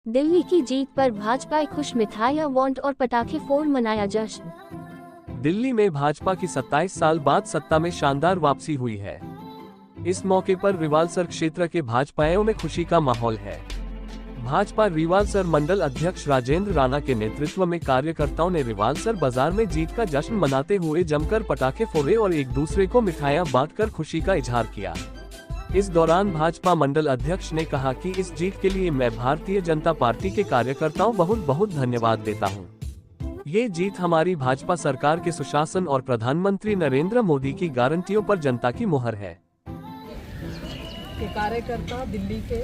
दिल्ली की जीत पर भाजपा खुश, मिठाइयां वॉन्ट और पटाखे फोड़ मनाया जश्न। दिल्ली में भाजपा की 27 साल बाद सत्ता में शानदार वापसी हुई है। इस मौके पर रिवालसर क्षेत्र के भाजपाइयों में खुशी का माहौल है। भाजपा रिवालसर मंडल अध्यक्ष राजेंद्र राणा के नेतृत्व में कार्यकर्ताओं ने रिवालसर बाजार में जीत का जश्न मनाते हुए जमकर पटाखे फोड़े और एक दूसरे को मिठाइयां बांटकर खुशी का इजहार किया। इस दौरान भाजपा मंडल अध्यक्ष ने कहा कि इस जीत के लिए मैं भारतीय जनता पार्टी के कार्यकर्ताओं बहुत बहुत धन्यवाद देता हूं। ये जीत हमारी भाजपा सरकार के सुशासन और प्रधानमंत्री नरेंद्र मोदी की गारंटियों पर जनता की मुहर है। कार्यकर्ता दिल्ली के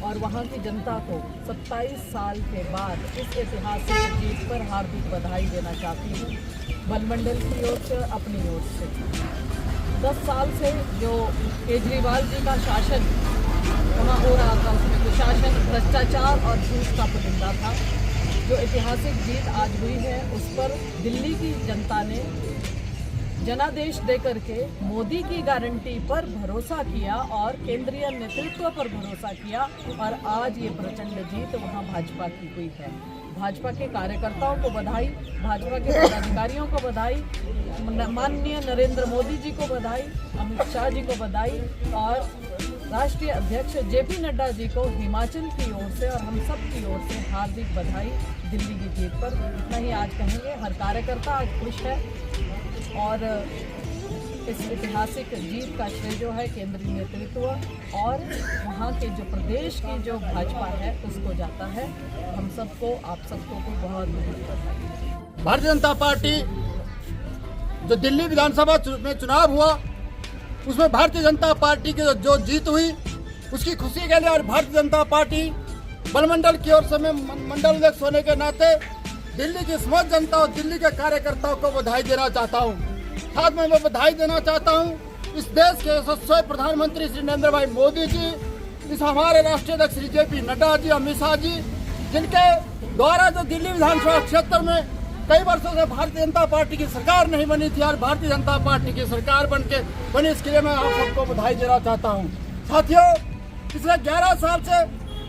और वहां की जनता को 27 साल के बाद इस ऐतिहासिक जीत पर हार्दिक बधाई देना चाहती हूँ। बलमंडल की ओर से, अपनी ओर से 10 साल से जो केजरीवाल जी का शासन वहाँ हो रहा था, उसमें कुशासन, भ्रष्टाचार और घूस का पुलिंदा था। जो ऐतिहासिक जीत आज हुई है उस पर दिल्ली की जनता ने जनादेश दे करके मोदी की गारंटी पर भरोसा किया और केंद्रीय नेतृत्व पर भरोसा किया और आज ये प्रचंड जीत वहाँ भाजपा की हुई है। भाजपा के कार्यकर्ताओं को बधाई, भाजपा के पदाधिकारियों को बधाई, माननीय नरेंद्र मोदी जी को बधाई, अमित शाह जी को बधाई और राष्ट्रीय अध्यक्ष जेपी नड्डा जी को हिमाचल की ओर से और हम सब की ओर से हार्दिक बधाई दिल्ली की जीत पर। इतना ही आज कहेंगे। हर कार्यकर्ता आज खुश है और इस ऐतिहासिक जीत का श्रेय जो है केंद्रीय नेतृत्व और वहाँ के जो प्रदेश की जो भाजपा है उसको जाता है। हम सबको, आप सबको को बहुत बहुत बधाई। भारतीय जनता पार्टी जो दिल्ली विधानसभा में चुनाव हुआ उसमें भारतीय जनता पार्टी की जो जीत हुई उसकी खुशी के लिए और भारतीय जनता पार्टी बलमंडल की ओर से मैं मंडल अध्यक्ष होने के नाते दिल्ली की समस्त जनता और दिल्ली के कार्यकर्ताओं को बधाई देना चाहता हूं। साथ में मैं बधाई देना चाहता हूं इस देश के यशस्वी प्रधानमंत्री श्री नरेंद्र भाई मोदी जी, इस हमारे राष्ट्रीय अध्यक्ष श्री जेपी नड्डा जी, अमित शाह जी, जिनके द्वारा जो दिल्ली विधानसभा क्षेत्र में कई वर्षों से भारतीय जनता पार्टी की सरकार नहीं बनी थी और भारतीय जनता पार्टी की सरकार बनी, इसके लिए मैं आप सबको बधाई देना चाहता हूँ। साथियों, पिछले 11 साल से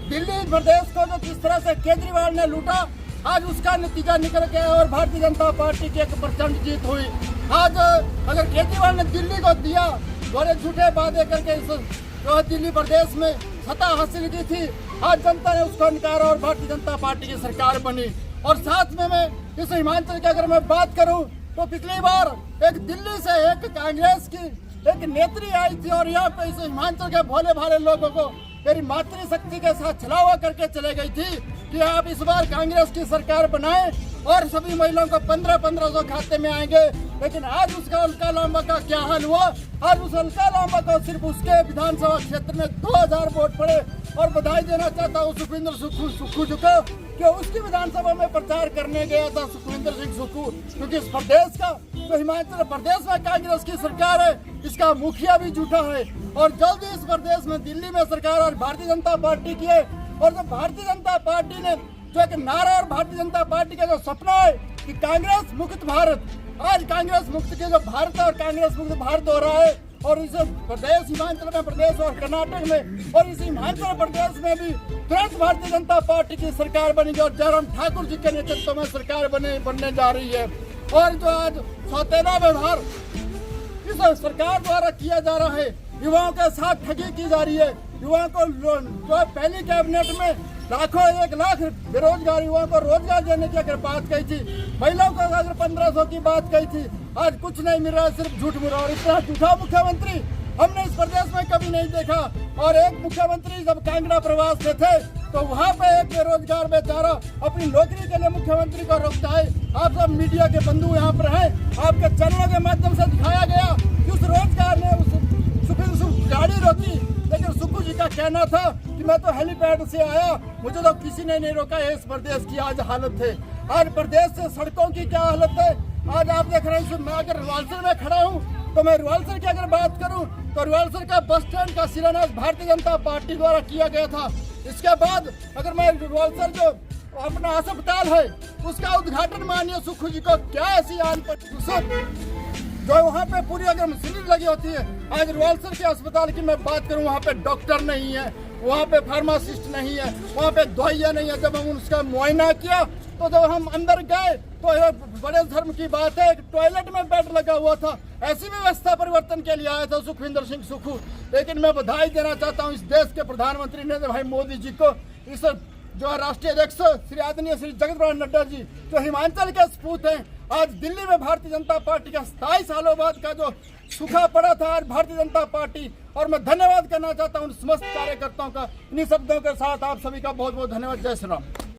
दिल्ली प्रदेश को जो जिस तरह से केजरीवाल ने लूटा, आज उसका नतीजा निकल गया और भारतीय जनता पार्टी की एक प्रचंड जीत हुई। आज अगर केजरीवाल ने दिल्ली को दिया, बड़े झूठे वादे करके इस दिल्ली प्रदेश में सत्ता हासिल की थी, आज जनता ने उसको नकारा और भारतीय जनता पार्टी की सरकार बनी। और साथ में मैं इस हिमाचल की अगर मैं बात करूं तो पिछली बार एक दिल्ली से एक कांग्रेस की एक नेत्री आई थी और यहाँ पे इस हिमाचल के भोले भाले लोगों को मेरी मातृशक्ति के साथ छलावा करके चले गई थी कि आप इस बार कांग्रेस की सरकार बनाएं और सभी महिलाओं को 1500 खाते में आएंगे। लेकिन आज उसका अलका लांबा का क्या हाल हुआ? आज उस अलका लांबा को सिर्फ उसके विधानसभा क्षेत्र में 2000 वोट पड़े। और बधाई देना चाहता हूँ सुखविंदर सुक्खू जी को कि उसकी विधानसभा में प्रचार करने गया था सुखविंदर सिंह सुक्खू, क्योंकि इस प्रदेश का जो हिमाचल प्रदेश में कांग्रेस की सरकार है इसका मुखिया भी झूठा है और जल्दी इस प्रदेश में दिल्ली में सरकार और भारतीय जनता पार्टी की है। और जो भारतीय जनता पार्टी ने जो एक नारा और भारतीय जनता पार्टी का जो सपना है कि कांग्रेस मुक्त भारत, आज कांग्रेस मुक्त के जो भारत है और कांग्रेस मुक्त भारत हो रहा है और इस प्रदेश हिमाचल में प्रदेश और कर्नाटक में और इस हिमाचल प्रदेश में भी तुरंत भारतीय जनता पार्टी की सरकार बनेगी और जयराम ठाकुर जी के नेतृत्व में सरकार बनने जा रही है। और जो आज सौतेला व्यवहार इस सरकार द्वारा किया जा रहा है, युवाओं के साथ ठगी की जा रही है, युवाओं को जो पहली कैबिनेट में लाखों 1 लाख बेरोजगार युवाओं को रोजगार देने की अगर बात कही थी, महिलाओं को अगर 1500 की बात कही थी, आज कुछ नहीं मिल रहा है, सिर्फ झूठ मिल रहा है। और इतना झूठा मुख्यमंत्री हमने इस प्रदेश में कभी नहीं देखा। और एक मुख्यमंत्री जब कांगड़ा प्रवास में थे तो वहाँ पे एक बेरोजगार बेचारा अपनी नौकरी के लिए मुख्यमंत्री को रोकता है। आप सब मीडिया के बंधु यहाँ पर हैं, आपके चैनलों के माध्यम से दिखाया गया कि उस रोजगार ने उस गाड़ी रोकी, लेकिन सुक्खू जी का कहना था कि मैं तो हेलीपैड से आया, मुझे तो किसी ने नहीं रोका है। इस प्रदेश की आज हालत है। आज प्रदेश से सड़कों की क्या हालत है, आज आप देख रहे हैं। मैं अगर रिवालसर में खड़ा हूँ तो मैं रिवालसर की अगर बात करूँ तो रिवालसर का बस स्टैंड का शिलान्यास भारतीय जनता पार्टी द्वारा किया गया था। इसके बाद अगर मैं रिवालसर जो अपना अस्पताल है उसका उद्घाटन माननीय सुक्खू जी को क्या ऐसी आन पर जो वहाँ पे पूरी अगर मशीनरी लगी होती है। आज रिवालसर के अस्पताल की मैं बात करूँ, वहाँ पे डॉक्टर नहीं है, वहाँ पे फार्मासिस्ट नहीं है, वहाँ पे दवाइयाँ नहीं है। जब हम उसका मुआयना किया तो जब हम अंदर गए तो यह बड़े धर्म की बात है, टॉयलेट में बेड लगा हुआ था। ऐसी व्यवस्था परिवर्तन के लिए आया था सुखविंदर सिंह सुक्खू। लेकिन मैं बधाई देना चाहता हूँ इस देश के प्रधानमंत्री नरेंद्र भाई मोदी जी को, इस जो राष्ट्रीय अध्यक्ष श्री आदरणीय श्री जगत प्रकाश नड्डा जी जो हिमाचल के सपूत हैं। आज दिल्ली में भारतीय जनता पार्टी का 27 सालों बाद का जो सूखा पड़ा था, आज भारतीय जनता पार्टी, और मैं धन्यवाद करना चाहता हूँ उन समस्त कार्यकर्ताओं का। इन्हीं शब्दों के साथ आप सभी का बहुत बहुत धन्यवाद। जय श्री राम।